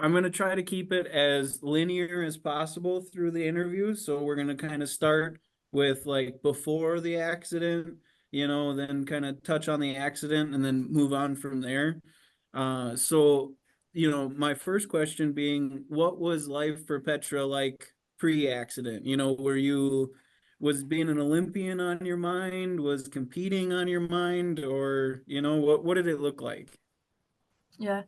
I'm going to try to keep it as linear as possible through the interview. So we're going to kind of start with like before the accident, then kind of touch on the accident and then move on from there. So, my first question being, what was life for Petra like pre-accident? Was being an Olympian on your mind? Was competing on your mind? Or, what did it look like? Yeah.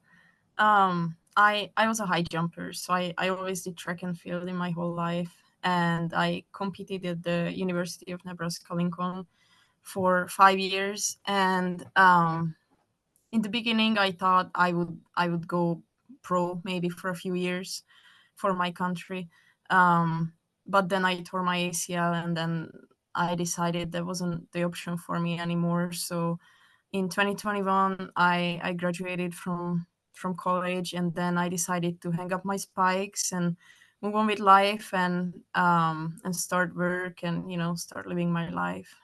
I was a high jumper, so I always did track and field in my whole life, and I competed at the University of Nebraska Lincoln for 5 years. And in the beginning, I thought I would go pro maybe for a few years for my country, but then I tore my ACL, and then I decided that wasn't the option for me anymore. So in 2021, I graduated from college, and then I decided to hang up my spikes and move on with life, and start work, and start living my life.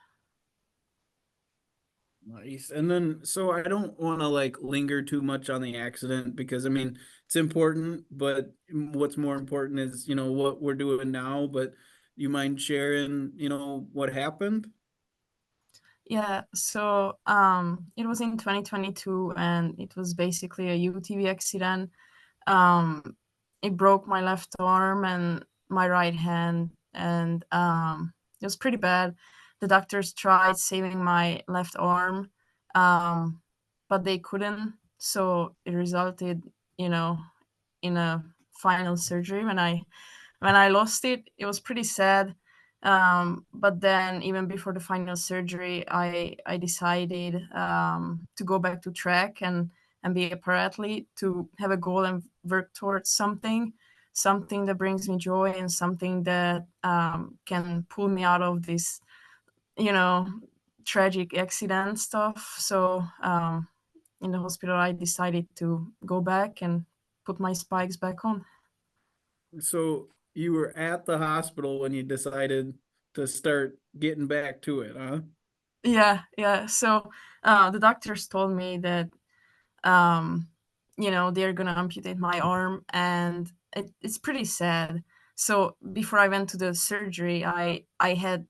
Nice. And then, so I don't want to like linger too much on the accident because I mean, it's important, but what's more important is, what we're doing now. But you mind sharing, what happened? Yeah, so it was in 2022, and it was basically a UTV accident. Um, it broke my left arm and my right hand, and it was pretty bad. The doctors tried saving my left arm, um, but they couldn't. So it resulted, you know, in a final surgery. When I lost it, it was pretty sad. But then, even before the final surgery, I decided to go back to track and be a para athlete, to have a goal and work towards something that brings me joy, and something that can pull me out of this, you know, tragic accident stuff. So in the hospital, I decided to go back and put my spikes back on. So you were at the hospital when you decided to start getting back to it, huh? Yeah, yeah. So the doctors told me that um, they're gonna amputate my arm, and it's pretty sad. So before I went to the surgery, I had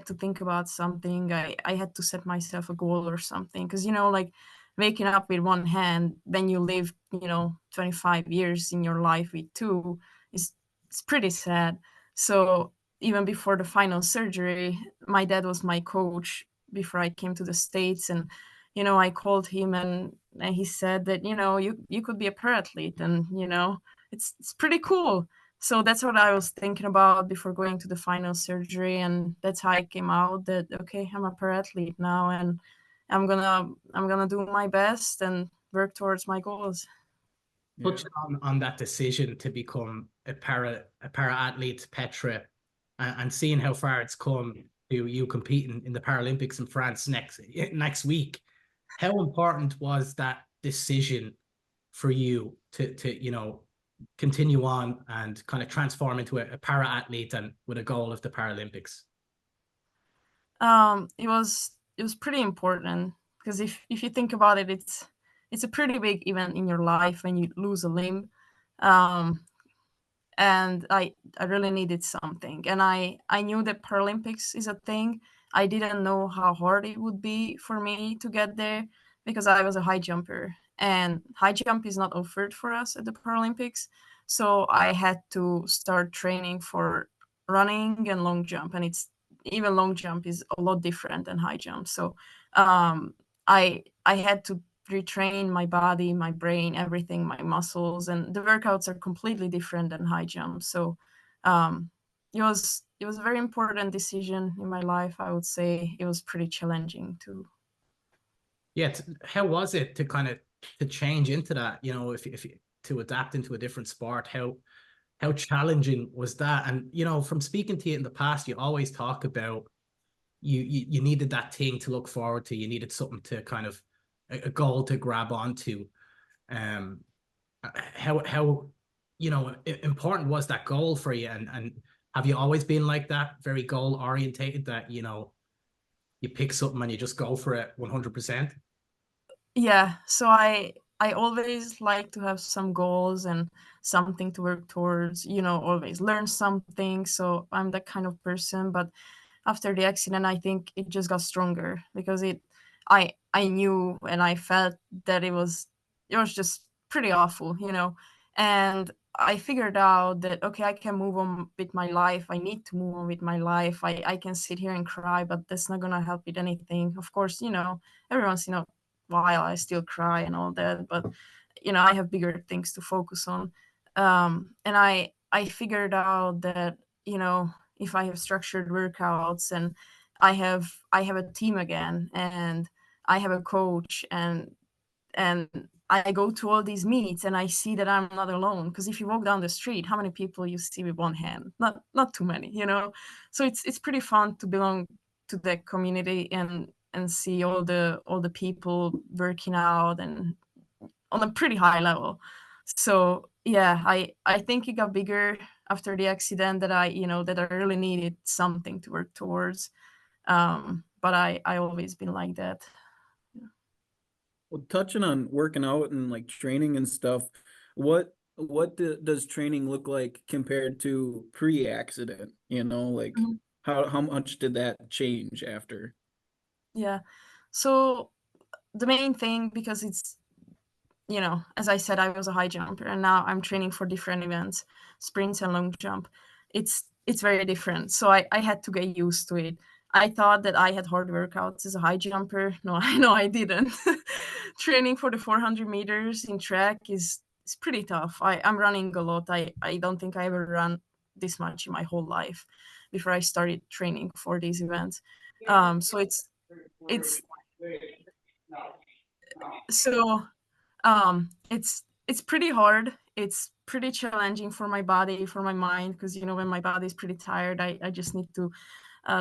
to think about something. I had to set myself a goal or something, because like waking up with one hand, then you live 25 years in your life with two, is it's pretty sad. So even before the final surgery, my dad was my coach before I came to the States, and I called him, and he said that you could be a para athlete, and it's pretty cool. So that's what I was thinking about before going to the final surgery, and that's how I came out that okay, I'm a para athlete now, and I'm gonna do my best and work towards my goals. Yeah. Touching on that decision to become a para athlete, Petra, and seeing how far it's come to you competing in the Paralympics in France next week. How important was that decision for you to continue on and kind of transform into a para athlete and with a goal of the Paralympics? It was pretty important, because if you think about it, it's a pretty big event in your life when you lose a limb. Um, and I really needed something, and I knew that Paralympics is a thing. I didn't know how hard it would be for me to get there, because I was a high jumper, and high jump is not offered for us at the Paralympics. So I had to start training for running and long jump, and it's even long jump is a lot different than high jump. So I had to retrain my body, my brain, everything, my muscles, and the workouts are completely different than high jump. So um, it was a very important decision in my life. I would say it was pretty challenging too. Yeah, how was it to kind of to change into that? If to adapt into a different sport, how challenging was that? And from speaking to you in the past, you always talk about you needed that thing to look forward to. You needed something to kind of a goal to grab onto. Um, how important was that goal for you? And have you always been like that, very goal orientated, that you pick something and you just go for it 100%? Yeah, so I always like to have some goals and something to work towards, you know, always learn something. So I'm that kind of person. But after the accident, I think it just got stronger because I knew and I felt that it was just pretty awful, you know. And I figured out that, okay, I can move on with my life. I need to move on with my life. I can sit here and cry, but that's not gonna help with anything. Of course, you know, every once in a while I still cry and all that, but you know, I have bigger things to focus on. And I figured out that, you know, if I have structured workouts and I have a team again and I have a coach and I go to all these meets and I see that I'm not alone. Because if you walk down the street, how many people you see with one hand? Not too many, you know. So it's pretty fun to belong to that community and see all the people working out and on a pretty high level. So yeah, I think it got bigger after the accident that I really needed something to work towards. But I always been like that. Well, touching on working out and like training and stuff, does training look like compared to pre-accident? You know, like Mhm. how much did that change after? Yeah. So the main thing, because it's, you know, as I said, I was a high jumper and now I'm training for different events, sprints and long jump. It's very different. So I had to get used to it. I thought that I had hard workouts as a high jumper. No, I know I didn't. Training for the 400 meters in track is pretty tough. I'm running a lot. I don't think I ever run this much in my whole life before I started training for these events. So it's so it's pretty hard. It's pretty challenging for my body, for my mind, because you know when my body is pretty tired, I just need to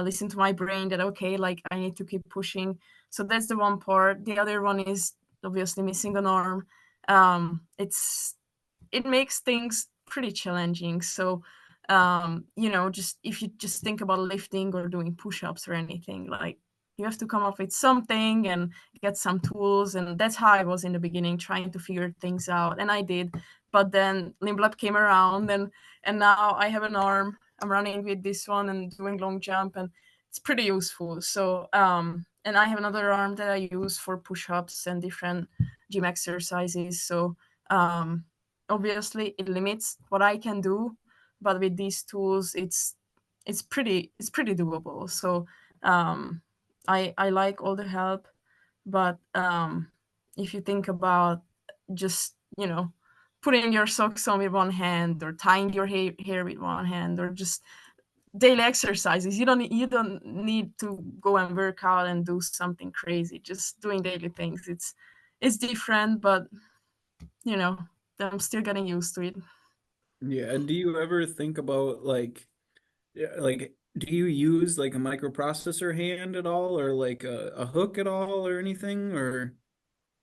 listen to my brain that okay, like I need to keep pushing. So that's the one part. The other one is obviously missing an arm. It makes things pretty challenging. So you know, just if you just think about lifting or doing push-ups or anything, like you have to come up with something and get some tools. And that's how I was in the beginning, trying to figure things out. And I did. But then limb lab came around and now I have an arm. I'm running with this one and doing long jump, and it's pretty useful. So and I have another arm that I use for push-ups and different gym exercises. So obviously it limits what I can do, but with these tools it's pretty doable. So I like all the help, but if you think about just, you know, putting your socks on with one hand or tying your hair with one hand or just daily exercises, you don't need to go and work out and do something crazy. Just doing daily things, it's different, but you know, I'm still getting used to it. Yeah, and do you ever think about like yeah, like do you use like a microprocessor hand at all or like a hook at all or anything or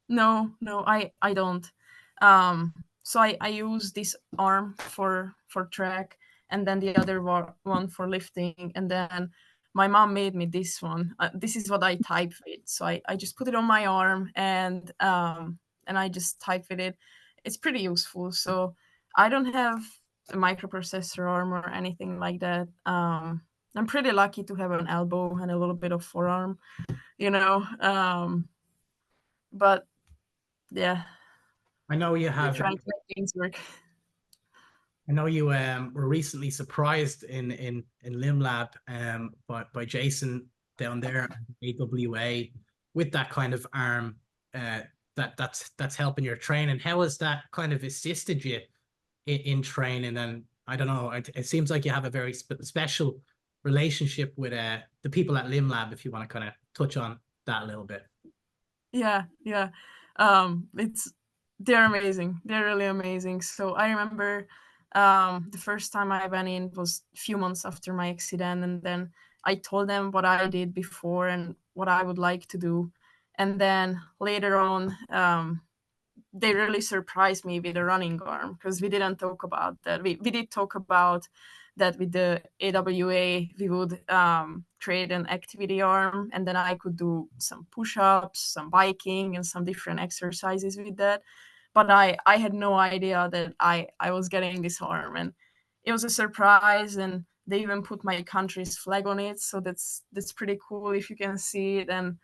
No, I don't. So I use this arm for track, and then the other one for lifting, and then my mom made me this one. This is what I type with. So I just put it on my arm and I just type with it. It's pretty useful. So I don't have a microprocessor arm or anything like that. I'm pretty lucky to have an elbow and a little bit of forearm, you know. But yeah, I know you we're have. trying to make things work. I know you were recently surprised in Limb Lab by Jason down there at AWA with that kind of arm that's helping your training. How has that kind of assisted you in training? And I don't know, it seems like you have a very special relationship with the people at Limb Lab. If you want to kind of touch on that a little bit. Yeah. It's they're amazing. They're really amazing. So I remember the first time I went in was a few months after my accident, and then I told them what I did before and what I would like to do. And then later on, they really surprised me with a running arm because we didn't talk about that. We did talk about that with the AWA, we would create an activity arm, and then I could do some push-ups, some biking, and some different exercises with that. But I had no idea that I was getting this arm, and it was a surprise, and they even put my country's flag on it. So that's pretty cool if you can see it, and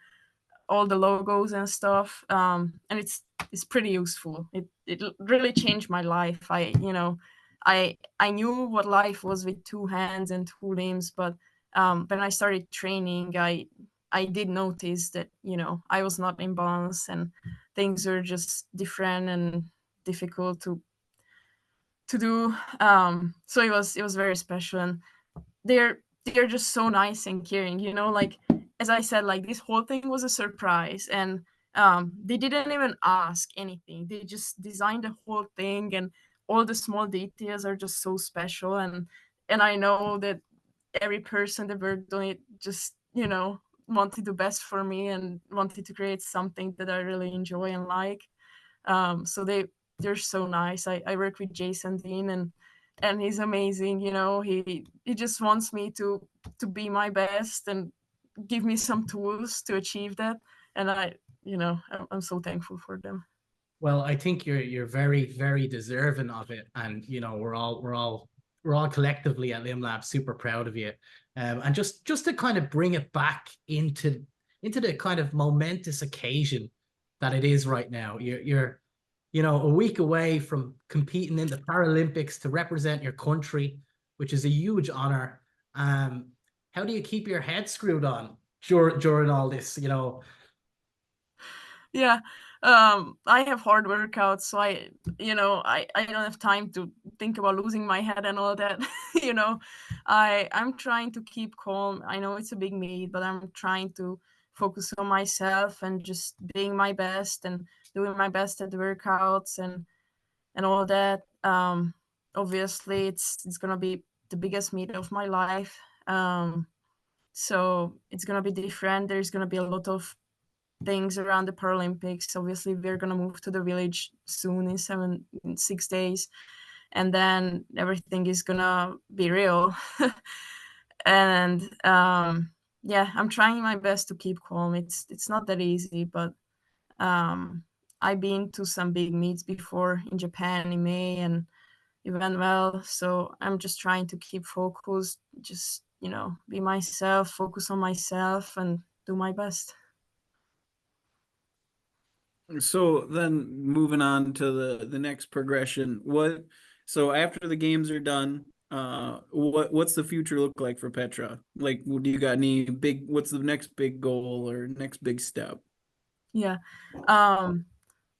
all the logos and stuff. And it's pretty useful. It really changed my life. I knew what life was with 2 hands and 2 limbs, but when I started training, I did notice that, I was not in balance, and things were just different and difficult to do. So it was very special, and they're just so nice and caring, like, as I said, like, this whole thing was a surprise, and they didn't even ask anything. They just designed the whole thing, and all the small details are just so special, and I know that every person that worked on it just, wanted the best for me and wanted to create something that I really enjoy and like. So they're so nice. I work with Jason Dean, and he's amazing. He just wants me to be my best and give me some tools to achieve that. And I'm so thankful for them. Well, I think you're very, very deserving of it, and we're all collectively at LimLab super proud of you. And just to kind of bring it back into the kind of momentous occasion that it is right now. You're a week away from competing in the Paralympics to represent your country, which is a huge honor. How do you keep your head screwed on during all this? Yeah. I have hard workouts, so I don't have time to think about losing my head and all that. I'm trying to keep calm. I know it's a big meet, but I'm trying to focus on myself and just being my best and doing my best at the workouts and all that. Obviously it's gonna be the biggest meet of my life. So it's gonna be different. There's gonna be a lot of things around the Paralympics. Obviously, we're gonna move to the village soon in 6 days, and then everything is gonna be real. And yeah, I'm trying my best to keep calm. It's not that easy, but I've been to some big meets before in Japan in May, and it went well. So I'm just trying to keep focused, just be myself, focus on myself, and do my best. So then moving on to the next progression, so after the games are done, what's the future look like for Petra? Like, do you got what's the next big goal or next big step? Yeah.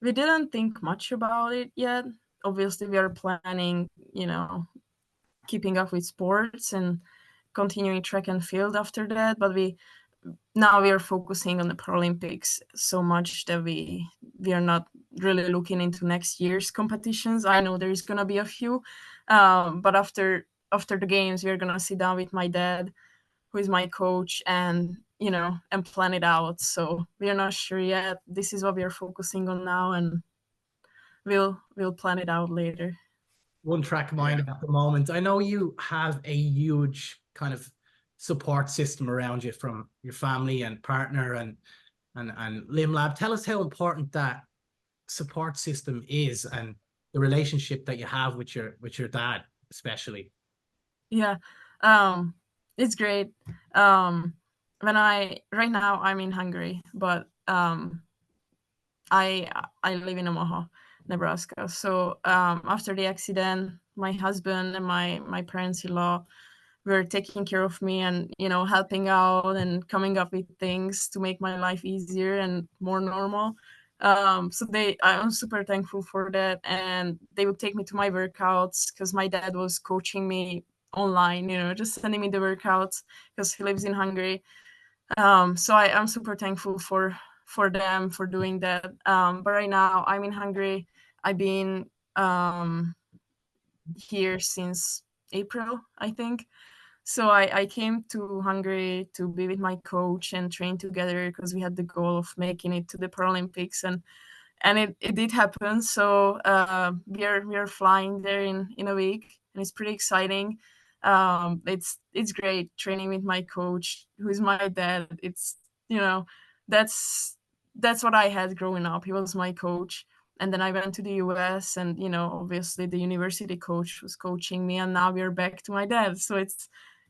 We didn't think much about it yet. Obviously, we are planning, keeping up with sports and continuing track and field after that. But now we are focusing on the Paralympics so much that we are not really looking into next year's competitions. I know there's gonna be a few, but after the games, we're gonna sit down with my dad, who is my coach, and plan it out. So we are not sure yet. This is what we are focusing on now, and we'll plan it out later. One track mind at the moment. I know you have a huge kind of support system around you from your family and partner and LimLab. Tell us how important that support system is and the relationship that you have with your dad, especially. Yeah, it's great. Right now I'm in Hungary, but I live in Omaha, Nebraska. So after the accident, my husband and my parents-in-law were taking care of me and helping out and coming up with things to make my life easier and more normal. So I'm super thankful for that, and they would take me to my workouts because my dad was coaching me online, just sending me the workouts because he lives in Hungary. So I'm super thankful for them for doing that. But right now I'm in Hungary. I've been here since April, I think. So I came to Hungary to be with my coach and train together because we had the goal of making it to the Paralympics, and it did happen. So we are flying there in a week, and it's pretty exciting. It's great training with my coach, who is my dad. It's, you know, that's what I had growing up. He was my coach. And then I went to the US, and, you know, obviously the university coach was coaching me, and now we're back to my dad. So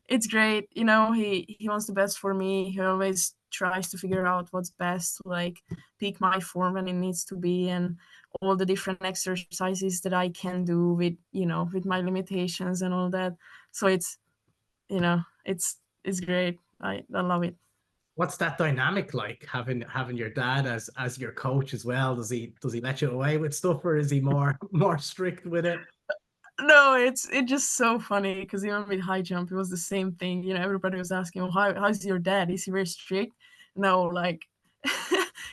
it's great. You know, he wants the best for me. He always tries to figure out what's best to, like, peak my form when it needs to be, and all the different exercises that I can do with, you know, with my limitations and all that. So it's, you know, it's great. I love it. What's that dynamic like, having your dad as your coach as well? Does he let you away with stuff, or is he more strict with it? No, it's just so funny, because even with high jump, it was the same thing. You know, everybody was asking, well, how's your dad? Is he very strict? No, like,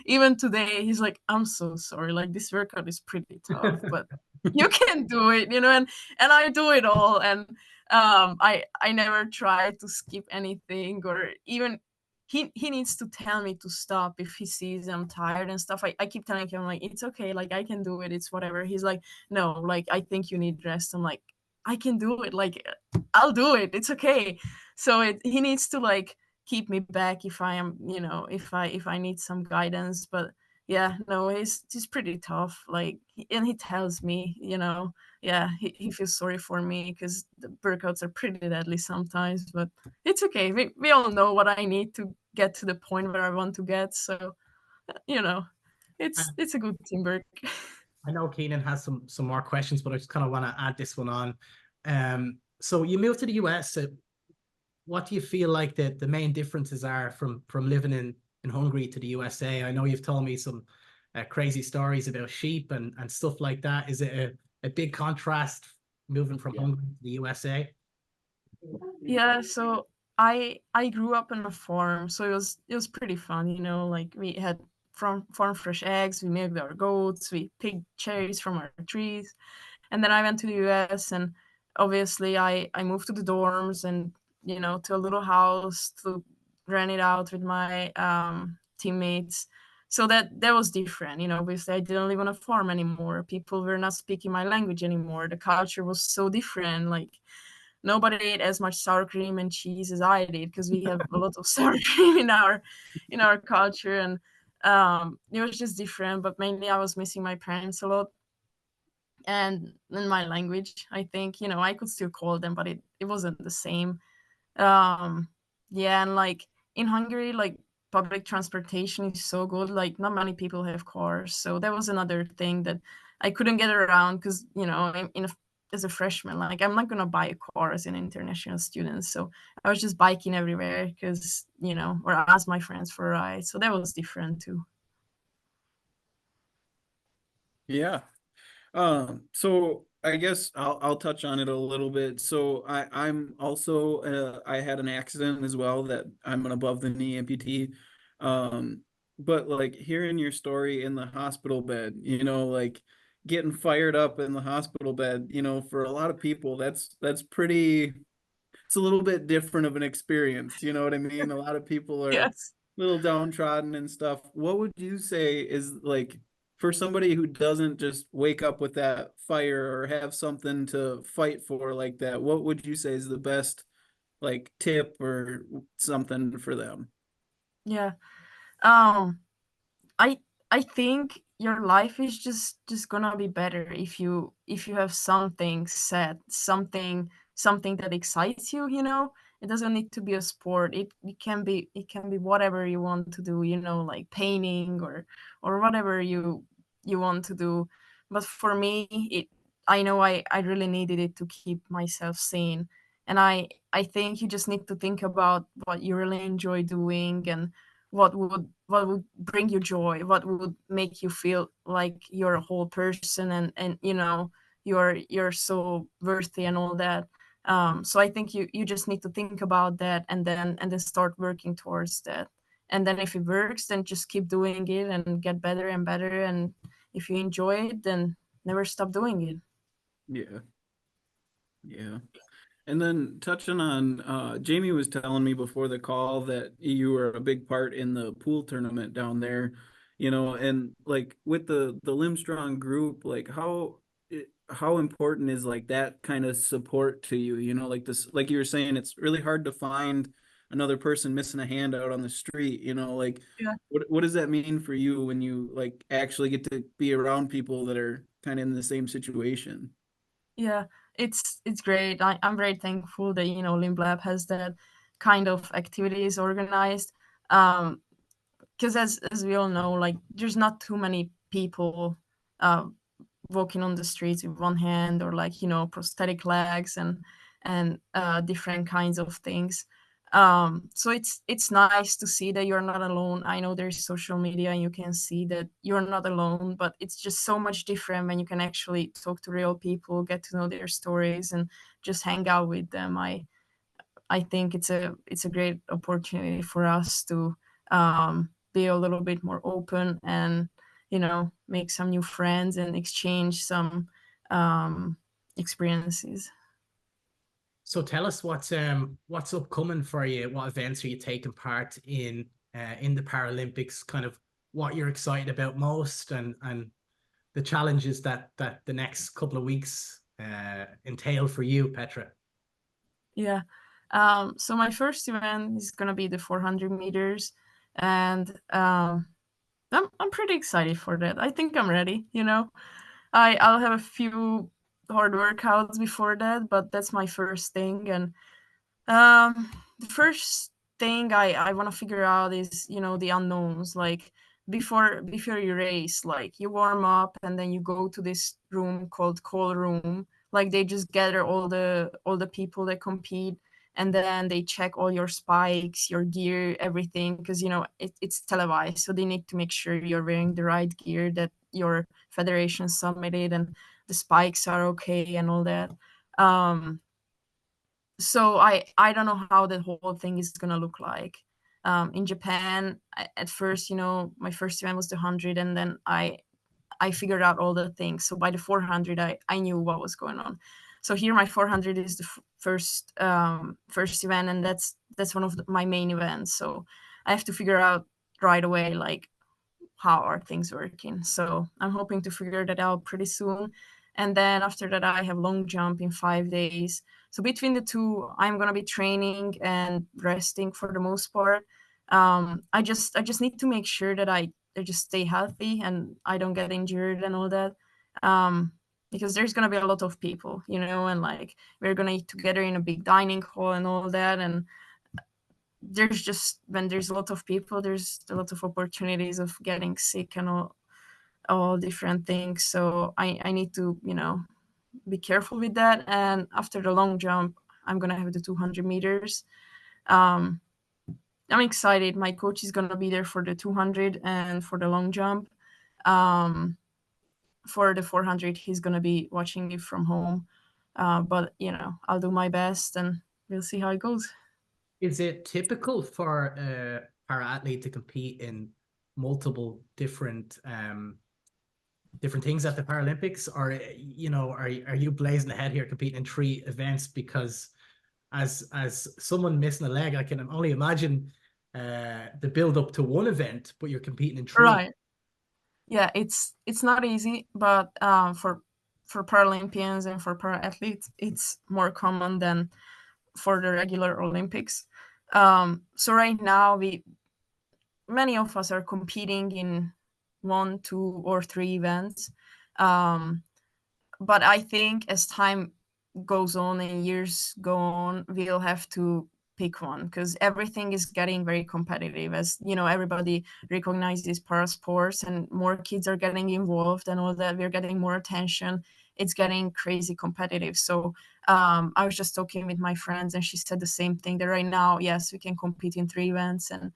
even today, he's like, I'm so sorry. Like, this workout is pretty tough, but you can do it, you know, and I do it all. And I never try to skip anything, or even he needs to tell me to stop if he sees I'm tired and stuff. I keep telling him, like, it's okay, like, I can do it, it's whatever. He's like, no, like, I think you need rest. I'm like, I can do it, like, I'll do it, it's okay. So he needs to, like, keep me back if I am, you know, if I need some guidance. But yeah, no, he's pretty tough, like, and he tells me, you know, yeah, he feels sorry for me, because the workouts are pretty deadly sometimes, but it's okay. We all know what I need to get to the point where I want to get. So, you know, it's a good teamwork. I know Keenan has some more questions, but I just kind of want to add this one on. So you moved to the US. What do you feel like the main differences are from living in Hungary to the USA? I know you've told me some crazy stories about sheep and stuff like that. Is it a big contrast moving from Hungary to the USA? Yeah, so I grew up on a farm, so it was pretty fun, you know, like, we had farm fresh eggs, we milked our goats, we picked cherries from our trees. And then I went to the US, and obviously I moved to the dorms, and, you know, to a little house to rent it out with my teammates. So that was different, you know. Obviously, I didn't live on a farm anymore. People were not speaking my language anymore. The culture was so different. Like, nobody ate as much sour cream and cheese as I did, because we have a lot of sour cream in our culture. And it was just different. But mainly, I was missing my parents a lot, and in my language. I think, you know, I could still call them, but it wasn't the same. um yeah, and, like, in Hungary, like, public transportation is so good. Like, not many people have cars, so that was another thing that I couldn't get around, because, you know, as a freshman, like, I'm not gonna buy a car as an international student. So I was just biking everywhere, because, you know, or ask my friends for a ride. So that was different too. Yeah. So I guess I'll touch on it a little bit. So I'm also I had an accident as well, that I'm an above the knee amputee. But like, hearing your story in the hospital bed, you know, like, getting fired up in the hospital bed, you know, for a lot of people, that's pretty, it's a little bit different of an experience, you know what I mean? A lot of people are a Yes. little downtrodden and stuff. What would you say is, like, for somebody who doesn't just wake up with that fire or have something to fight for like that, what would you say is the best, like, tip or something for them? Yeah. um I I think your life is just gonna be better if you have something set, something that excites you, you know? It doesn't need to be a sport. It can be whatever you want to do, you know, like painting, or whatever you want to do. But for me, I know I really needed it to keep myself sane. And I think you just need to think about what you really enjoy doing, and what would bring you joy, what would make you feel like you're a whole person, and, you know, you're so worthy and all that. So I think you just need to think about that, and then start working towards that. And then if it works, then just keep doing it and get better and better. And if you enjoy it, then never stop doing it. Yeah. Yeah. And then touching on, Jamie was telling me before the call that you were a big part in the pool tournament down there, you know, and like, with the Limbstrong group, like, how important is like that kind of support to you? You know, like this, like you were saying, it's really hard to find another person missing a hand out on the street, you know, like Yeah. what does that mean for you when you like actually get to be around people that are kind of in the same situation? Yeah, it's great. I'm very thankful that, you know, Limb Lab has that kind of activities organized. Because as we all know, like there's not too many people uh, walking on the streets with one hand, or like, you know, prosthetic legs and different kinds of things. So it's nice to see that you're not alone. I know there's social media and you can see that you're not alone, but it's just so much different when you can actually talk to real people, get to know their stories, and just hang out with them. I think it's a great opportunity for us to be a little bit more open and, you know, make some new friends and exchange some experiences. So tell us what's upcoming for you. What events are you taking part in the Paralympics? Kind of what you're excited about most, and the challenges that the next couple of weeks entail for you, Petra. Yeah. So my first event is gonna be the 400 meters, and I'm pretty excited for that. I think I'm ready. You know, I'll have a few hard workouts before that, but that's my first thing. And the first thing I want to figure out is, you know, the unknowns. Like before you race, like you warm up and then you go to this room called call room. Like they just gather all the people that compete, and then they check all your spikes, your gear, everything, because, you know, it's televised, so they need to make sure you're wearing the right gear that your federation submitted, and the spikes are okay and all that. So I don't know how the whole thing is gonna look like. In Japan, at first, you know, my first event was the 100, and then I figured out all the things. So by the 400, I knew what was going on. So here, my 400 is the first event, and that's one of my main events. So I have to figure out right away, like, how are things working. So I'm hoping to figure that out pretty soon. And then after that, I have long jump in 5 days. So between the two, I'm gonna be training and resting for the most part. I just need to make sure that I just stay healthy and I don't get injured and all that. Because there's gonna be a lot of people, you know, and like we're gonna eat together in a big dining hall and all that. And there's just, when there's a lot of people, there's a lot of opportunities of getting sick and all different things. So I need to, you know, be careful with that. And after the long jump, I'm gonna have the 200 meters. I'm excited. My coach is gonna be there for the 200 and for the long jump. For the 400, he's gonna be watching it from home. But, you know, I'll do my best and we'll see how it goes. Is it typical for a para-athlete to compete in multiple different things at the Paralympics, or, you know, are you blazing ahead here competing in 3 events? Because as someone missing a leg, I can only imagine the build up to one event, but you're competing in 3. Right. Yeah, it's not easy, but for Paralympians and for para athletes, it's more common than for the regular Olympics. So right now, many of us are competing in 1, 2, or 3 events. But I think as time goes on and years go on, we'll have to pick one, because everything is getting very competitive. As you know, everybody recognizes para sports and more kids are getting involved and all that. We're getting more attention. It's getting crazy competitive. So I was just talking with my friends and she said the same thing, that right now, yes, we can compete in 3 events and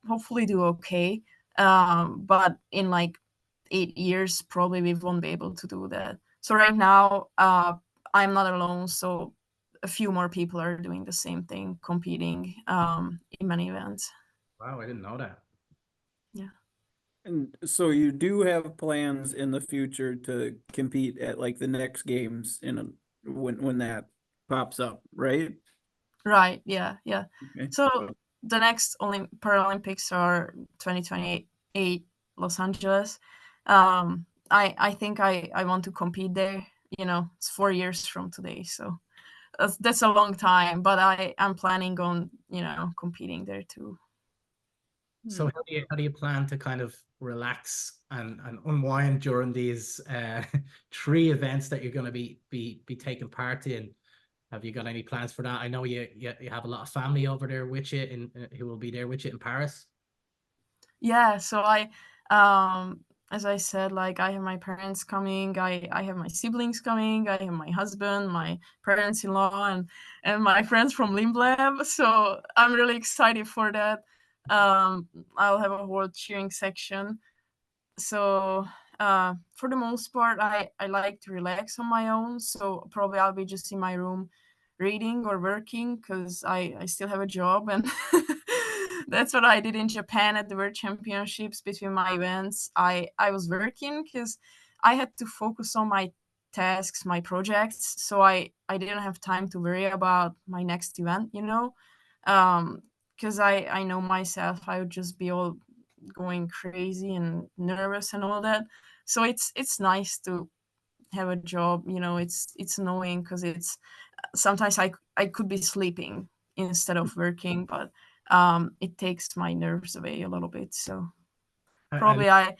hopefully do okay. But in like 8 years, probably we won't be able to do that. So right now, I'm not alone. So a few more people are doing the same thing, competing in many events. Wow, I didn't know that. Yeah. And so you do have plans in the future to compete at like the next games when that pops up, right? Right. Yeah. Yeah. Okay. So the next Paralympics are 2028 Los Angeles. I think I want to compete there. it's 4 years from today. So that's a long time, but I'm planning on, competing there too. So how do you plan to kind of relax and unwind during these 3 events that you're going to be taking part in? Have you got any plans for that? I know you have a lot of family over there with you, who will be there with you in Paris. Yeah, so as I said, like, I have my parents coming, I have my siblings coming, I have my husband, my parents-in-law, and my friends from Limblab. So I'm really excited for that. I'll have a whole cheering section. So for the most part, I like to relax on my own. So probably I'll be just in my room reading or working, because I still have a job, and that's what I did in Japan at the World Championships. Between my events, I was working because I had to focus on my tasks, my projects, so I didn't have time to worry about my next event, because I know myself, I would just be all going crazy and nervous and all that. So it's nice to have a job. It's annoying because it's sometimes I could be sleeping instead of working, but it takes my nerves away a little bit. So probably I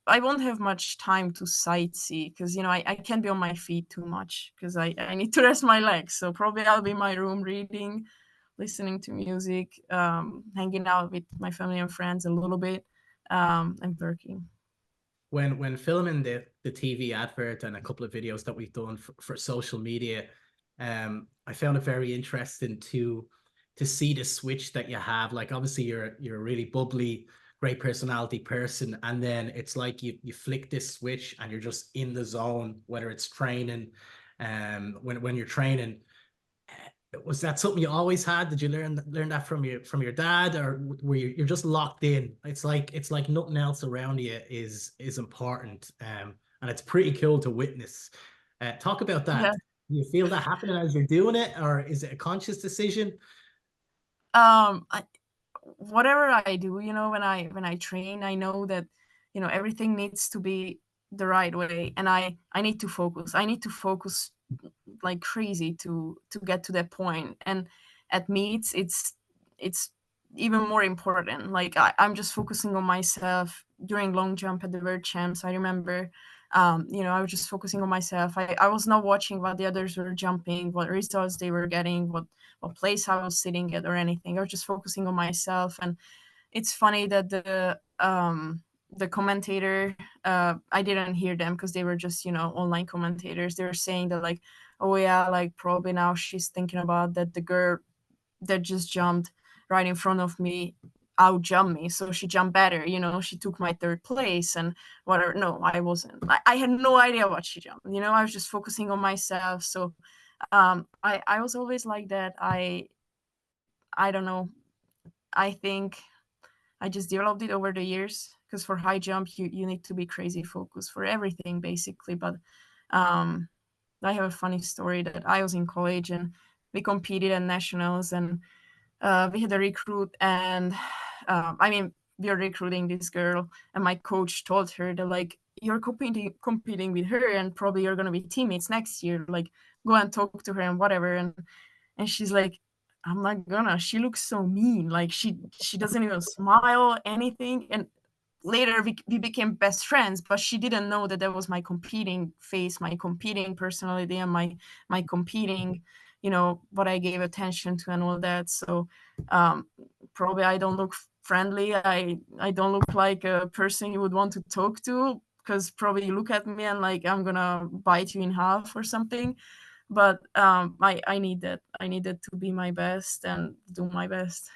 won't have much time to sightsee, because I can't be on my feet too much, because I need to rest my legs. So probably I'll be in my room reading, listening to music, hanging out with my family and friends a little bit, and working. When filming the TV advert and a couple of videos that we've done for social media, I found it very interesting to see the switch that you have. Like, obviously you're a really bubbly, great personality person, and then it's like you flick this switch and you're just in the zone, whether it's training, when you're training. Was that something you always had? Did you learn that from your dad, or were you're just locked in? It's like nothing else around you is important, and it's pretty cool to witness. Talk about that. Yeah. Do you feel that happening as you're doing it, or is it a conscious decision? Whatever I do, when I train, I know that everything needs to be the right way, and I need to focus. I need to focus like crazy to get to that point. And at meets, it's even more important. Like, I'm just focusing on myself. During long jump at the World Champs, I remember, I was just focusing on myself. I was not watching what the others were jumping, what results they were getting, what place I was sitting at, or anything. I was just focusing on myself. And it's funny that the commentator, I didn't hear them because they were just, online commentators. They were saying that, like, oh yeah, like, probably now she's thinking about that the girl that just jumped right in front of me out jumped me, so she jumped better, she took my 3rd place and whatever. No, I wasn't. I had no idea what she jumped. I was just focusing on myself. So I was always like that. I don't know. I think I just developed it over the years, because for high jump, you need to be crazy focused for everything, basically. But I have a funny story that I was in college and we competed at nationals, and we had a recruit, and we were recruiting this girl, and my coach told her that, like, you're competing with her, and probably you're gonna be teammates next year. Like, go and talk to her and whatever. And she's like, I'm not gonna. She looks so mean. Like, she doesn't even smile, anything. And later we became best friends, but she didn't know that that was my competing face, my competing personality, and my competing, what I gave attention to and all that. So probably I don't look friendly. I don't look like a person you would want to talk to, because probably you look at me and like I'm gonna bite you in half or something. But I need that. I needed to be my best and do my best.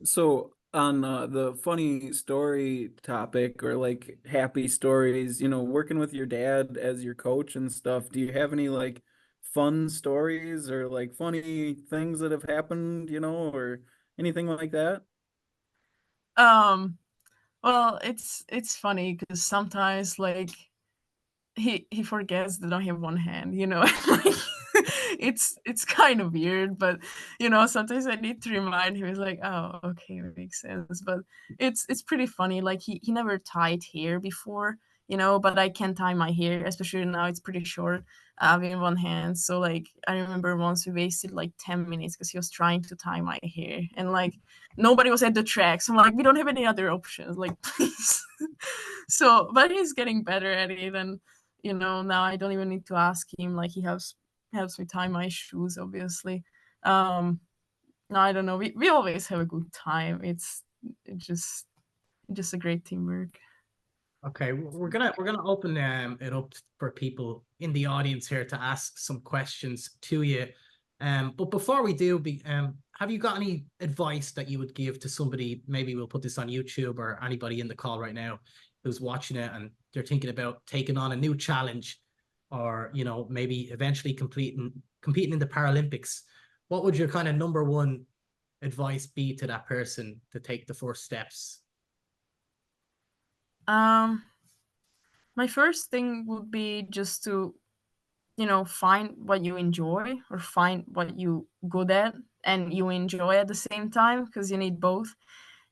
So on the funny story topic, or like happy stories, working with your dad as your coach and stuff, do you have any like fun stories or like funny things that have happened, or anything like that? Well, it's funny because sometimes, like, he forgets that I have one hand, like, it's kind of weird, but sometimes I need to remind him. He's like, oh, okay, makes sense. But it's pretty funny. Like, he never tied hair before. you know, but I can tie my hair, especially now it's pretty short, in one hand. So like I remember once we wasted like 10 minutes because he was trying to tie my hair, and like nobody was at the track. So I'm like, we don't have any other options, like please. So but he's getting better at it, and you know, now I don't even need to ask him, like he helps me tie my shoes, obviously. No, I don't know. We always have a good time. It's just a great teamwork. Okay, we're gonna open it up for people in the audience here to ask some questions to you. But before we do, have you got any advice that you would give to somebody? Maybe we'll put this on YouTube, or anybody in the call right now who's watching it and they're thinking about taking on a new challenge, or you know, maybe eventually competing in the Paralympics. What would your kind of number one advice be to that person to take the first steps? My first thing would be just to, you know, find what you enjoy, or find what you good at and you enjoy at the same time, because you need both.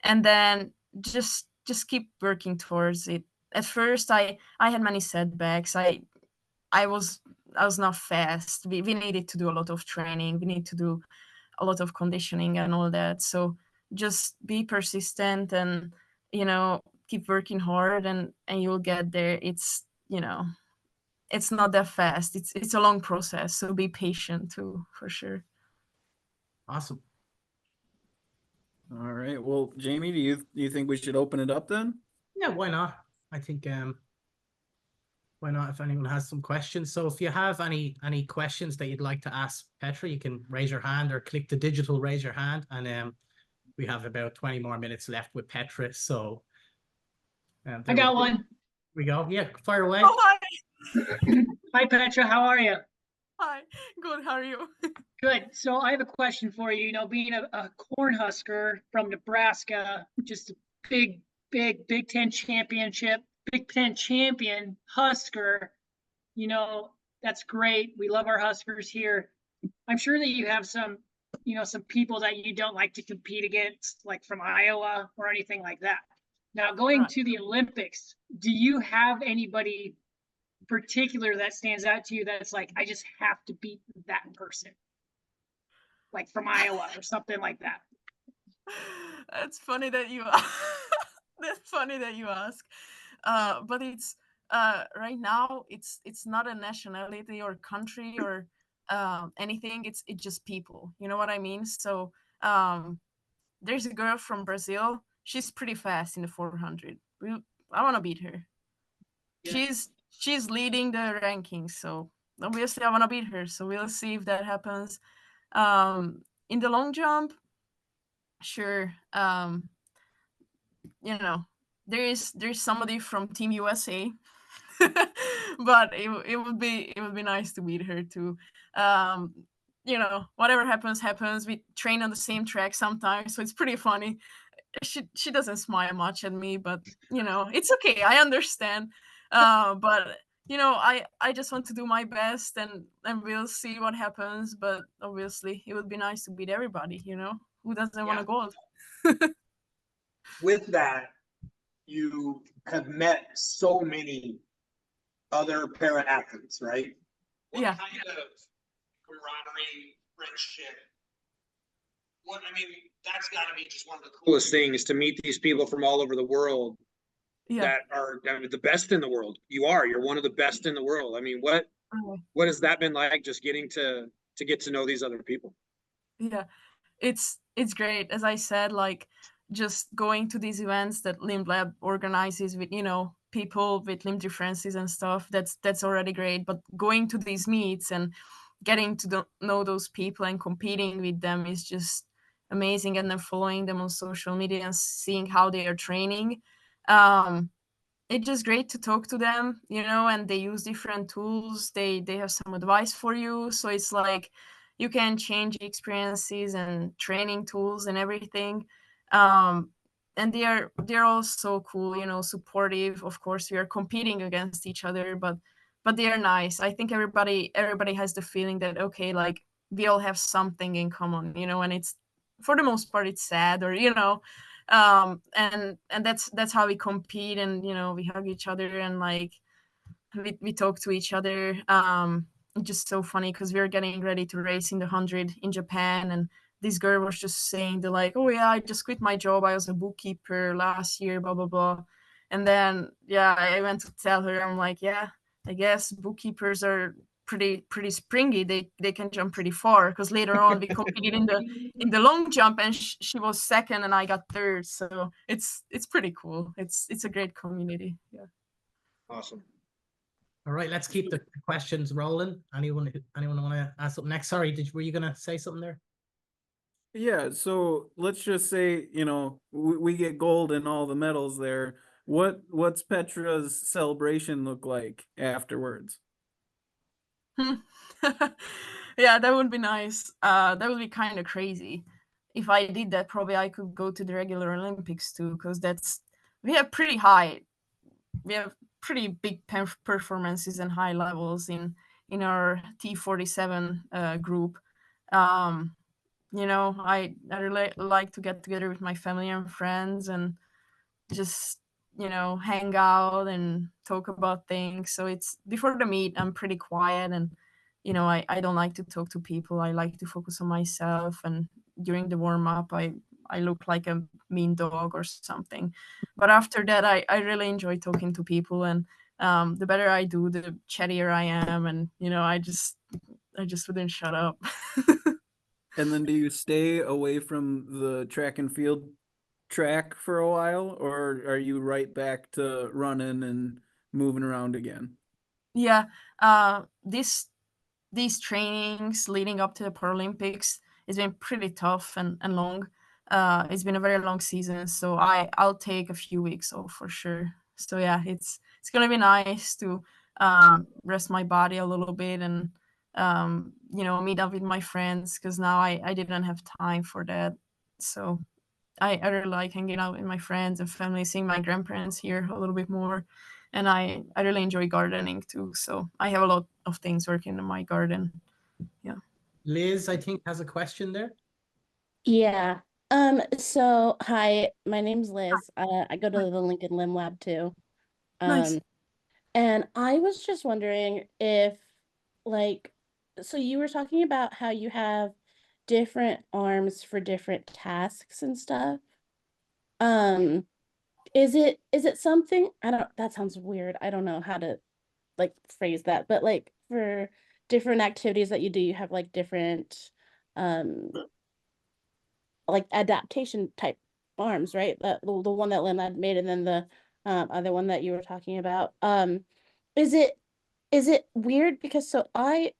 And then just keep working towards it. At first I had many setbacks. I was not fast. We needed to do a lot of training. We need to do a lot of conditioning and all that. So just be persistent, and you know, keep working hard, and you'll get there. It's, you know, it's not that fast. It's a long process. So be patient too, for sure. Awesome. All right. Well, Jamie, do you think we should open it up then? Yeah, why not? I think why not, if anyone has some questions. So if you have any questions that you'd like to ask Petra, you can raise your hand or click the digital raise your hand, and we have about 20 more minutes left with Petra. So I got one. We go. Yeah, fire away. Oh, hi. Hi, Petra. How are you? Hi. Good. How are you? Good. So I have a question for you. You know, being a Cornhusker from Nebraska, just a big Big Ten champion Husker, you know, that's great. We love our Huskers here. I'm sure that you have some, you know, some people that you don't like to compete against, like from Iowa or anything like that. Now, going Right. to the Olympics, do you have anybody particular that stands out to you that's like, I just have to beat that person, like from Iowa or something like that? That's funny that you that's funny that you ask. But it's right now it's not a nationality or country or anything. It's just people. You know what I mean? So there's a girl from Brazil. She's pretty fast in the 400. I want to beat her. Yeah. She's leading the rankings, so obviously I want to beat her. So we'll see if that happens. In the long jump, sure. You know, there's somebody from Team USA, but it would be nice to meet her too. You know, whatever happens. We train on the same track sometimes, so it's pretty funny. She doesn't smile much at me, but you know, it's okay. I understand. But you know, I just want to do my best, and we'll see what happens. But obviously, it would be nice to beat everybody. You know, who doesn't want to gold? With that, you have met so many other para athletes, right? What Yeah. kind of camaraderie, friendship? That's got to be just one of the coolest things, to meet these people from all over the world that are the best in the world. You're one of the best in the world. I mean, what has that been like, just getting to get to know these other people? Yeah, it's great. As I said, like just going to these events that Limb Lab organizes with, you know, people with limb differences and stuff, that's already great. But going to these meets and getting to know those people and competing with them is just amazing. And then following them on social media and seeing how they are training. It's just great to talk to them, you know, and they use different tools. They have some advice for you. So it's like you can change experiences and training tools and everything. And they're all so cool, you know, supportive. Of course, we are competing against each other, but they are nice. I think everybody has the feeling that, okay, like we all have something in common, you know, and it's, for the most part, it's sad, or, you know, And that's how we compete, and you know, we hug each other and like we talk to each other. It's just so funny because we were getting ready to race in the 100 in Japan, and this girl was just saying, they're like, oh yeah, I just quit my job, I was a bookkeeper last year, blah blah blah. And then yeah, I went to tell her, I'm like, yeah, I guess bookkeepers are pretty springy, they can jump pretty far, because later on we competed in the long jump, and she was second and I got third. So it's pretty cool. It's a great community. Yeah. Awesome. All right, let's keep the questions rolling. Anyone want to ask something next? Sorry, were you gonna say something there? Yeah, so let's just say, you know, we get gold and all the medals there. What's Petra's celebration look like afterwards? Yeah, that would be nice. That would be kind of crazy. If I did that, probably I could go to the regular Olympics too, because we have pretty big performances and high levels in our T47 group. You know, I really like to get together with my family and friends and just, you know, hang out and talk about things. So it's before the meet, I'm pretty quiet, and you know, I don't like to talk to people. I like to focus on myself, and during the warm up, I look like a mean dog or something. But after that, I really enjoy talking to people, and the better I do, the chattier I am, and you know, I just wouldn't shut up. And then do you stay away from the track and field track for a while, or are you right back to running and moving around again? Yeah, these trainings leading up to the Paralympics has been pretty tough and long. It's been a very long season, so I'll take a few weeks off for sure. So yeah, it's gonna be nice to rest my body a little bit and you know, meet up with my friends, because now I didn't have time for that. So I really like hanging out with my friends and family, seeing my grandparents here a little bit more. And I really enjoy gardening too. So I have a lot of things working in my garden. Yeah. Liz, I think, has a question there. Yeah. So hi, my name's Liz. I go to the Lincoln Limb Lab too. Nice. And I was just wondering if, like, so you were talking about how you have different arms for different tasks and stuff. Is it something, that sounds weird. I don't know how to like phrase that, but like for different activities that you do, you have like different like adaptation type arms, right? The one that Lynn had made, and then the other one that you were talking about. Is it weird because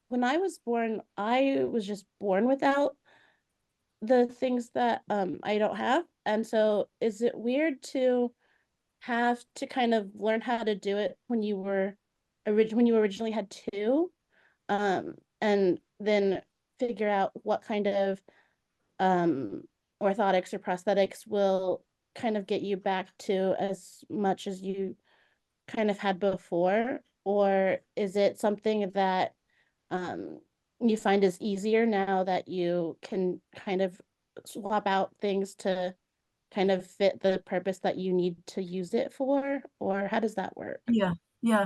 when I was born, I was just born without the things that I don't have, and so is it weird to have to kind of learn how to do it when you originally had two, and then figure out what kind of orthotics or prosthetics will kind of get you back to as much as you kind of had before? Or is it something that you find is easier now that you can kind of swap out things to kind of fit the purpose that you need to use it for? Or how does that work? Yeah.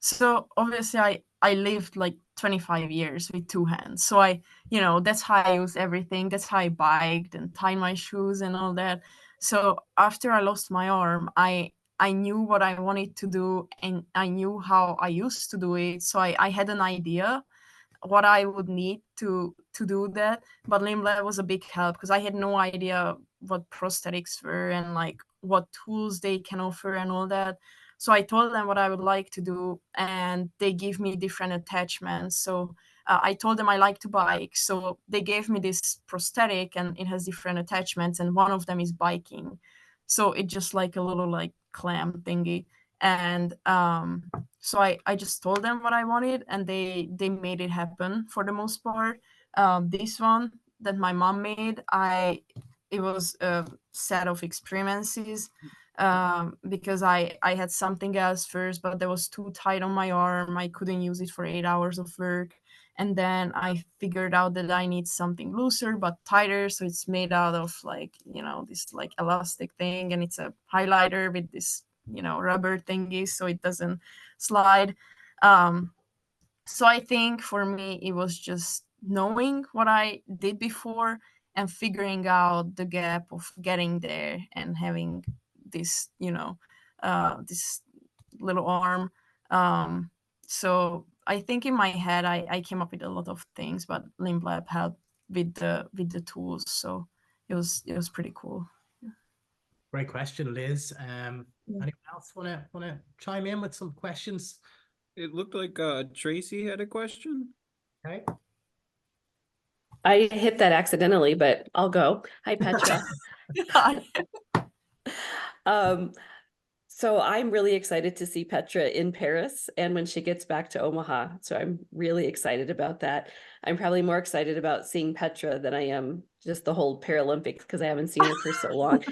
So obviously I lived like 25 years with two hands. So you know, that's how I use everything. That's how I biked and tied my shoes and all that. So after I lost my arm, I knew what I wanted to do, and I knew how I used to do it. So I had an idea what I would need to do that. But Limblab was a big help, because I had no idea what prosthetics were and like what tools they can offer and all that. So I told them what I would like to do, and they give me different attachments. So I told them I like to bike, so they gave me this prosthetic, and it has different attachments, and one of them is biking. So it's just like a little like clamp thingy. And so I just told them what I wanted, and they made it happen for the most part. This one that my mom made, it was a set of experiences. because I had something else first, but that was too tight on my arm. I couldn't use it for 8 hours of work. And then I figured out that I need something looser but tighter. So it's made out of like, you know, this like elastic thing, and it's a highlighter with this, you know, rubber thingy so it doesn't slide. So I think for me, it was just knowing what I did before and figuring out the gap of getting there and having this, you know, this little arm. So I think in my head, I came up with a lot of things, but Limb Lab helped with the tools. So it was pretty cool. Great question, Liz. Anyone else wanna chime in with some questions? It looked like Tracy had a question. Okay. I hit that accidentally, but I'll go. Hi, Petra. So I'm really excited to see Petra in Paris and when she gets back to Omaha. So I'm really excited about that. I'm probably more excited about seeing Petra than I am just the whole Paralympics because I haven't seen her for so long.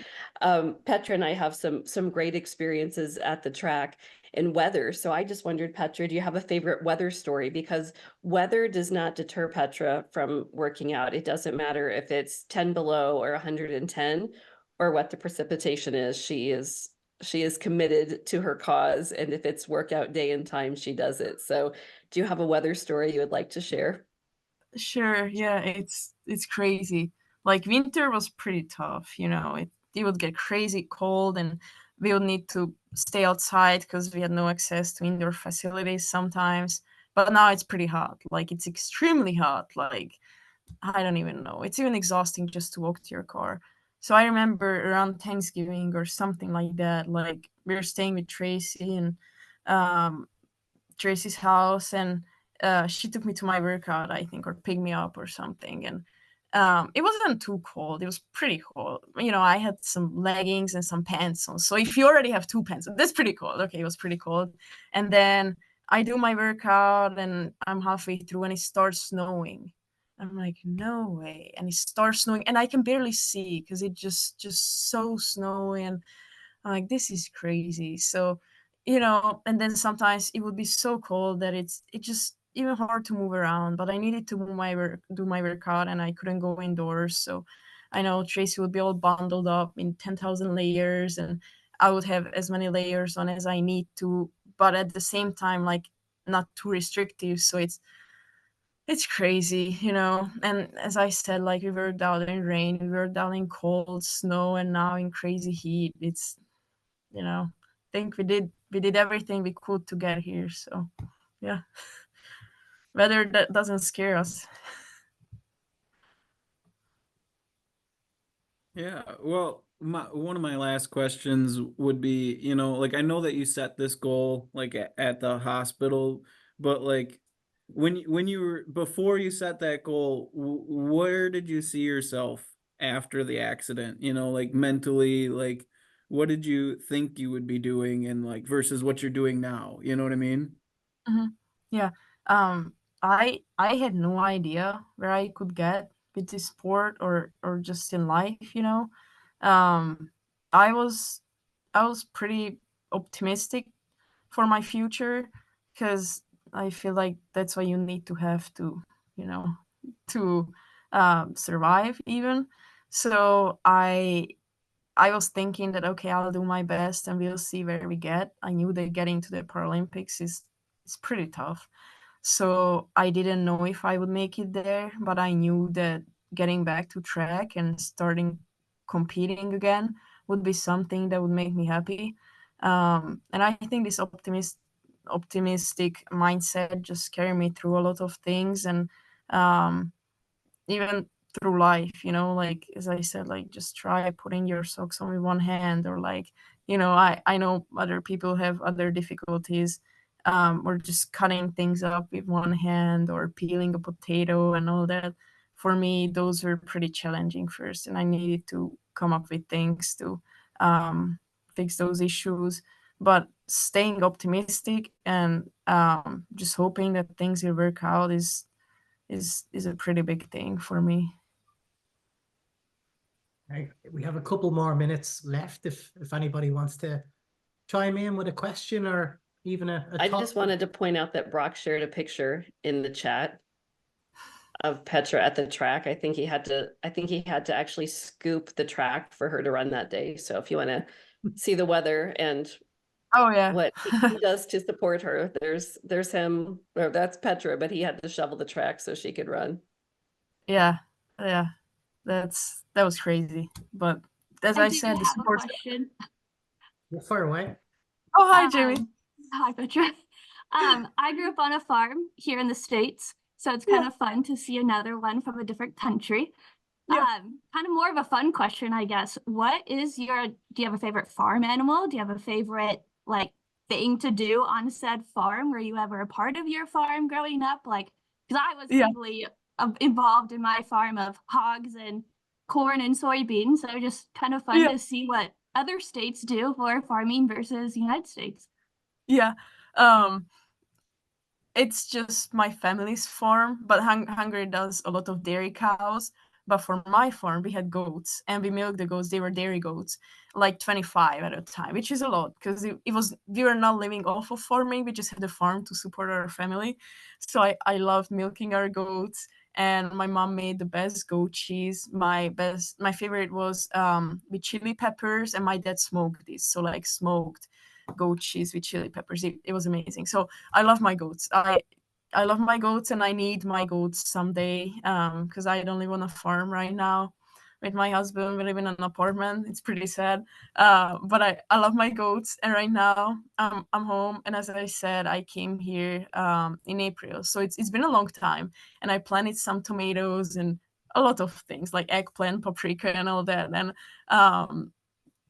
Petra and I have some great experiences at the track in weather. So I just wondered, Petra, do you have a favorite weather story? Because weather does not deter Petra from working out. It doesn't matter if it's 10 below or 110 or what the precipitation is. She is committed to her cause, and if it's workout day and time, she does it. So do you have a weather story you would like to share? Sure. Yeah, it's crazy. Like winter was pretty tough, you know. It would get crazy cold and we would need to stay outside because we had no access to indoor facilities sometimes. But now it's pretty hot. Like it's extremely hot. Like I don't even know. It's even exhausting just to walk to your car. So I remember around Thanksgiving or something like that, like we were staying with Tracy and Tracy's house, and she took me to my workout, I think, or picked me up or something. And it wasn't too cold. It was pretty cold. You know, I had some leggings and some pants on. So if you already have two pants, that's pretty cold. Okay, it was pretty cold. And then I do my workout and I'm halfway through and it starts snowing. I'm like, no way. And it starts snowing and I can barely see because it just so snowy. And I'm like, this is crazy. So, you know, and then sometimes it would be so cold that it's just even hard to move around. But I needed to do my workout and I couldn't go indoors. So I know Tracy would be all bundled up in 10,000 layers and I would have as many layers on as I need to, but at the same time, like not too restrictive. So it's crazy, you know. And as I said, like we were down in rain, we were down in cold snow, and now in crazy heat. It's, you know, I think we did everything we could to get here. So yeah, weather that doesn't scare us. Yeah, well, one of my last questions would be, you know, like I know that you set this goal like at the hospital, but like when you were before you set that goal, where did you see yourself after the accident? You know, like mentally, like what did you think you would be doing and like versus what you're doing now? You know what I mean? Mm-hmm. Yeah. I had no idea where I could get with this sport or just in life, you know. Um, I was pretty optimistic for my future because I feel like that's what you need to have to, you know, to survive even. So I was thinking that okay, I'll do my best and we'll see where we get. I knew that getting to the Paralympics is pretty tough. So I didn't know if I would make it there, but I knew that getting back to track and starting competing again would be something that would make me happy. And I think this optimistic mindset just carried me through a lot of things and even through life, you know, like as I said, like just try putting your socks on with one hand or like, you know, I know other people have other difficulties or just cutting things up with one hand or peeling a potato and all that. For me, those were pretty challenging first, and I needed to come up with things to fix those issues. But staying optimistic and just hoping that things will work out is a pretty big thing for me. We have a couple more minutes left if anybody wants to chime in with a question or even a I thought. just wanted to point out that Brock shared a picture in the chat of Petra at the track. I think he had to actually scoop the track for her to run that day. So if you want to see the weather and Oh yeah. what he does to support her, there's him, or that's Petra, but he had to shovel the track so she could run. Yeah. Yeah. That was crazy. But as I said, the have a support. question. Far away. Oh, hi, Jamie. Hi, Petra. I grew up on a farm here in the States, so it's kind of fun to see another one from a different country. Yeah. Kind of more of a fun question, I guess. Do you have a favorite farm animal? Do you have a favorite like thing to do on said farm? Were you ever a part of your farm growing up? Like, because I was heavily involved in my farm of hogs and corn and soybeans. So just kind of fun to see what other states do for farming versus the United States. Yeah. It's just my family's farm, but Hungary does a lot of dairy cows. But for my farm, we had goats, and we milked the goats. They were dairy goats, like 25 at a time, which is a lot because we were not living off of farming. We just had a farm to support our family. So I loved milking our goats, and my mom made the best goat cheese. My favorite was with chili peppers, and my dad smoked this, so like smoked goat cheese with chili peppers. It was amazing. So I love my goats. I love my goats, and I need my goats someday because I don't live on a farm right now with my husband. We live in an apartment. It's pretty sad. But I love my goats, and right now I'm home. And as I said, I came here in April, so it's been a long time. And I planted some tomatoes and a lot of things like eggplant, paprika, and all that. And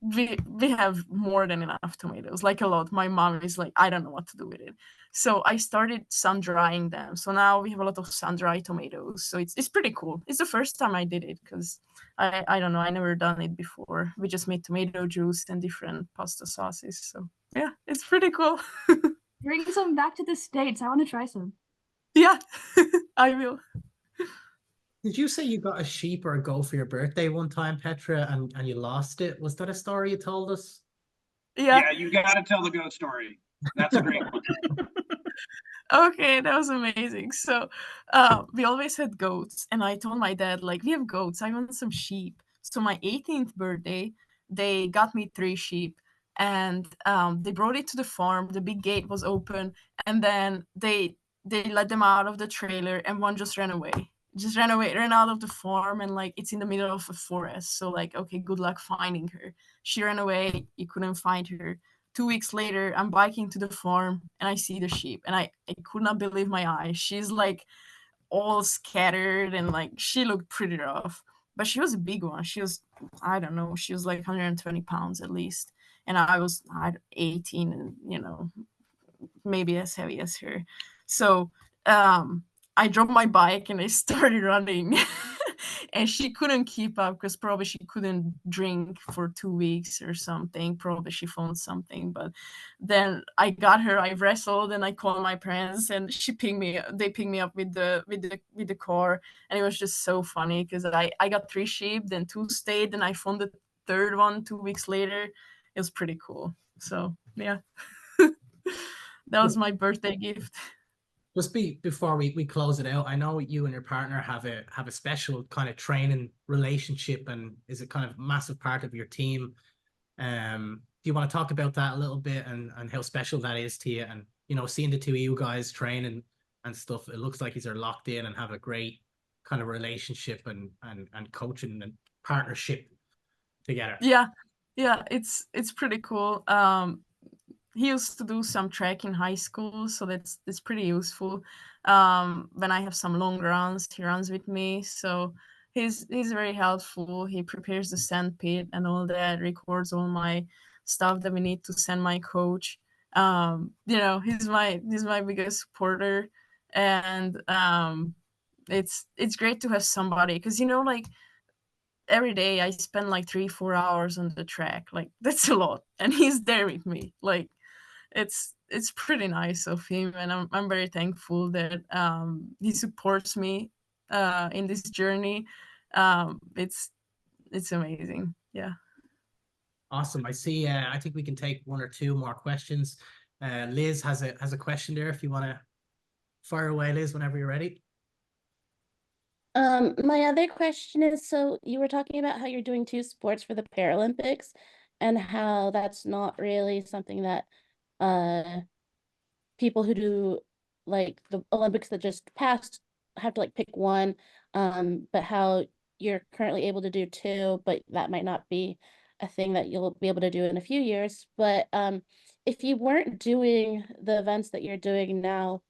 we have more than enough tomatoes, like a lot. My mom is like, I don't know what to do with it. So I started sun drying them. So now we have a lot of sun dried tomatoes. So it's pretty cool. It's the first time I did it because I don't know, I never done it before. We just made tomato juice and different pasta sauces. So yeah, it's pretty cool. Bring some back to the States. I want to try some. Yeah, I will. Did you say you got a sheep or a goat for your birthday one time, Petra, and you lost it? Was that a story you told us? Yeah, you got to tell the goat story. That's a great one. Okay, that was amazing. So we always had goats, and I told my dad, like, we have goats, I want some sheep. So my 18th birthday, they got me 3 sheep, and they brought it to the farm. The big gate was open, and then they let them out of the trailer, and one just ran away. Ran out of the farm, and like it's in the middle of a forest. So like, okay, good luck finding her. She ran away, you couldn't find her. 2 weeks later, I'm biking to the farm and I see the sheep, and I could not believe my eyes. She's like all scattered, and like she looked pretty rough, but she was a big one. She was, I don't know, she was like 120 pounds at least. And I was 18 and, maybe as heavy as her. So I dropped my bike and I started running. And she couldn't keep up because probably she couldn't drink for 2 weeks or something. Probably she found something. But then I got her, I wrestled, and I called my parents, and they picked me up with the car. And it was just so funny because I got 3 sheep, then 2 stayed, and I found the third one 2 weeks later. It was pretty cool. So yeah. That was my birthday gift. Just before we close it out, I know you and your partner have a special kind of training relationship, and is a kind of massive part of your team. Do you want to talk about that a little bit, and how special that is to you? And seeing the two of you guys train and stuff, it looks like you are locked in and have a great kind of relationship and coaching and partnership together. Yeah, it's pretty cool. He used to do some track in high school, so that's pretty useful. When I have some long runs, he runs with me, so he's very helpful. He prepares the sand pit and all that, records all my stuff that we need to send my coach. He's my biggest supporter, and it's great to have somebody, because like every day I spend like 3-4 hours on the track. Like that's a lot, and he's there with me. Like it's pretty nice of him, and I'm very thankful that he supports me in this journey. It's it's amazing. Yeah. Awesome. I see. I think we can take one or two more questions. Liz has a question there. If you want to fire away, Liz, whenever you're ready. My other question is, so you were talking about how you're doing 2 sports for the Paralympics and how that's not really something that people who do like the Olympics that just passed have to like pick one, but how you're currently able to do 2, but that might not be a thing that you'll be able to do in a few years. But if you weren't doing the events that you're doing now,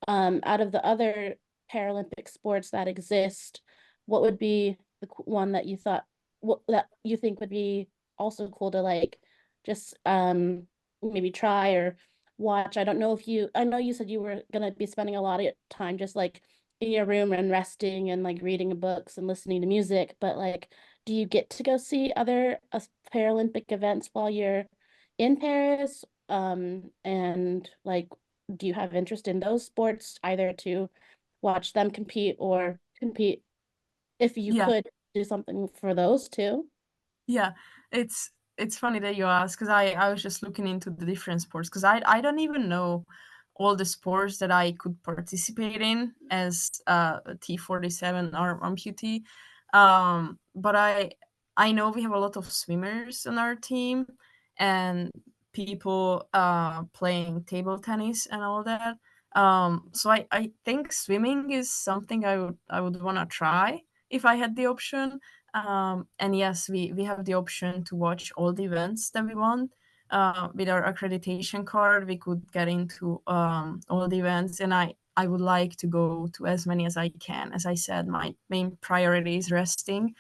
out of the other Paralympic sports that exist, what would be the one that you thought that you think would be also cool to like just maybe try or watch? I don't know if I know you said you were gonna be spending a lot of time just like in your room and resting and like reading books and listening to music, but like, do you get to go see other Paralympic events while you're in Paris? And like, do you have interest in those sports, either to watch them compete or compete if you could do something for those too? Yeah, it's funny that you ask, because I was just looking into the different sports, because I don't even know all the sports that I could participate in as a T47 or amputee. But I know we have a lot of swimmers on our team and people playing table tennis and all that. So I think swimming is something I would want to try if I had the option. And yes, we have the option to watch all the events that we want. With our accreditation card, we could get into all the events, and I would like to go to as many as I can. As I said, my main priority is resting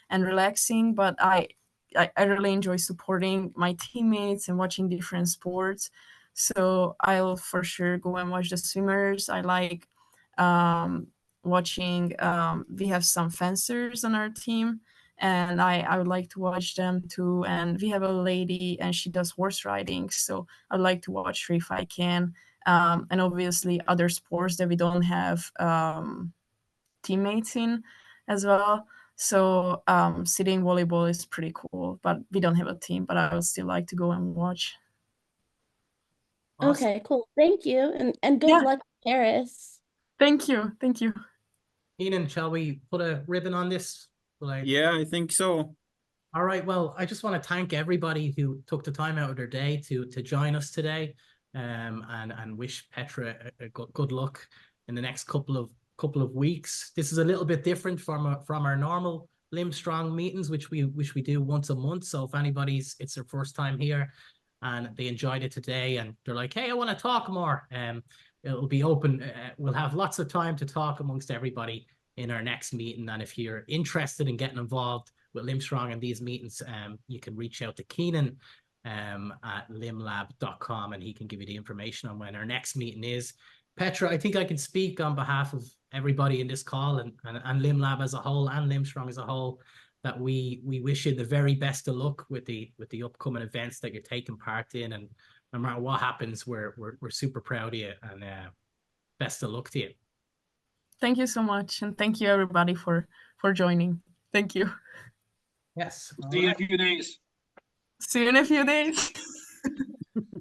and relaxing, but I really enjoy supporting my teammates and watching different sports. So I'll for sure go and watch the swimmers. I like watching, we have some fencers on our team, and I would like to watch them too. And we have a lady and she does horse riding, so I'd like to watch her if I can. And obviously other sports that we don't have teammates in as well. So sitting volleyball is pretty cool, but we don't have a team, but I would still like to go and watch. Awesome. Okay, cool. Thank you. And good luck, Paris. Thank you. Thank you. Keenan, shall we put a ribbon on this? Yeah, I think so. All right. Well, I just want to thank everybody who took the time out of their day to join us today, and wish Petra a good luck in the next couple of weeks. This is a little bit different from our normal Limbstrong meetings, which we do once a month. So if it's their first time here and they enjoyed it today and they're like, hey, I want to talk more, it'll be open. We'll have lots of time to talk amongst everybody in our next meeting. And if you're interested in getting involved with Limbstrong and these meetings, you can reach out to Keenan at limlab.com, and he can give you the information on when our next meeting is. Petra, I think I can speak on behalf of everybody in this call and LimLab as a whole and Limbstrong as a whole, that we wish you the very best of luck with the upcoming events that you're taking part in. And no matter what happens, we're super proud of you, and best of luck to you. Thank you so much, and thank you everybody for joining. Thank you. Yes. See you in a few days. See you in a few days.